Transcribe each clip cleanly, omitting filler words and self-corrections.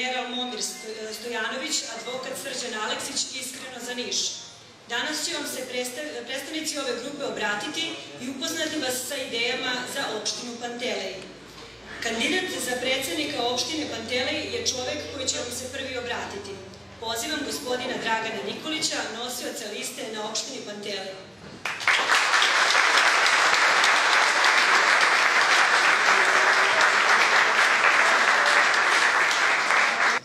general Momir Stojanović, advokat Srđan Aleksić, iskreno za Niš. Danas će vam se predstavnici ove grupe obratiti i upoznati vas sa idejama za opštinu Pantelej. Kandidat za predsednika opštine Pantelej je čovek koji će vam se prvi obratiti. Pozivam gospodina Dragana Nikolića, nosioca liste na opštini Pantelej.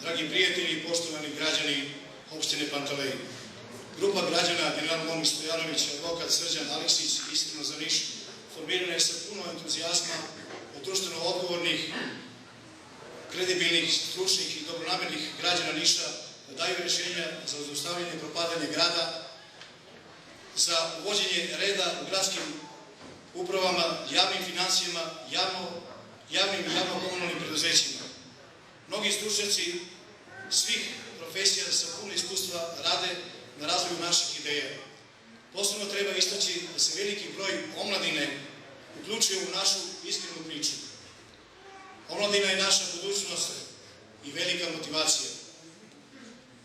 Dragi prijatelji i poštovani građani opštine Pantelej, grupa građana general Momir Stojanović, advokat Srđan Aleksić, iskreno za Niš, formirana je sa puno entuzijazma od društveno odgovornih, kredibilnih, stručnih i dobronamernih građana Niša da daju rešenja za zaustavljanje i propadanje grada, za uvođenje reda u gradskim upravama, javnim finansijama, javnim i javno-komunalnim preduzećima. Mnogi stručnjaci svih profesija sa puno iskustva rade na razvoju naših ideja. Posebno treba istaći da se veliki broj omladine uključuje u našu iskrenu priču. Omladina je naša budućnost i velika motivacija.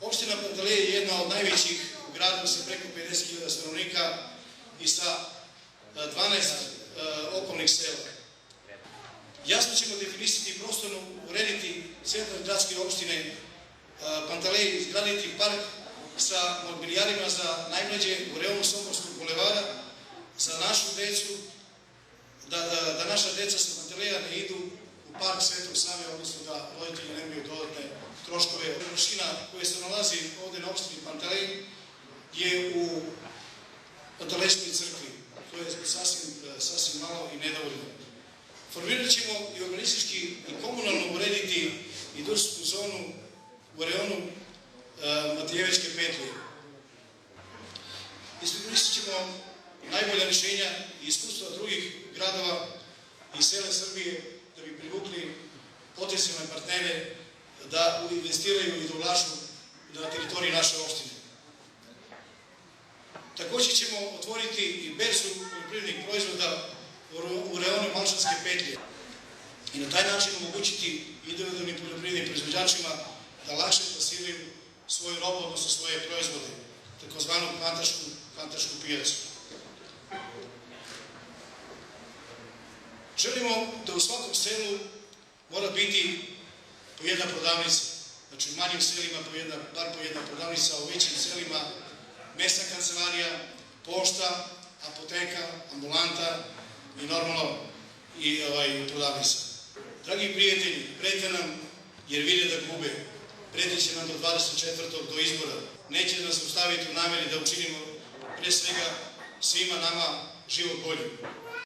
Opština Pantelej je jedna od najvećih u gradu sa preko 50.000 stanovnika i sa 12 okolnih sela. Jasno ćemo definisati i prostorno urediti centar gradske opštine Pantelej, izgraditi park sa mobilijarima za najmlađe u reonu Somborskog bulevara, za našu decu, da naša deca sa Panteleja ne idu u park Svetog Save, odnosno da roditelji nemaju dodatne troškove. Površina koja se nalazi ovde na opštini Pantelej je u Pantelejskoj crkvi. To je sasvim malo i nedovoljno. Formirat ćemo i urbanistički i komunalno urediti industrijsku zonu u reonu Matijevičke petlje. Iskoristit ćemo najbolja rešenja i iskustva drugih gradova i sela Srbije da bi privukli potencijalne partnere da investiraju i da ulažu na teritoriji naše opštine. Takođe ćemo otvoriti i berzu poljoprivrednih proizvoda u reonu Malčanske petlje i na taj način omogućiti individualnim poljoprivrednim proizvođačima da lakše plasiraju svoju robu, odnosno svoje proizvode, takozvanu plantašku pijacu. Želimo da u svakom selu mora biti po jedna prodavnica. Znači u manjim selima bar po jedna prodavnica, a u većim selima mesna kancelarija, pošta, apoteka, ambulanta i normalno i prodavnica. Dragi prijatelji, prete nam jer vide da gube. Preti će nam do 24. do izbora. Neće nas zaustaviti u nameri da učinimo pre svega svima nama život boljim.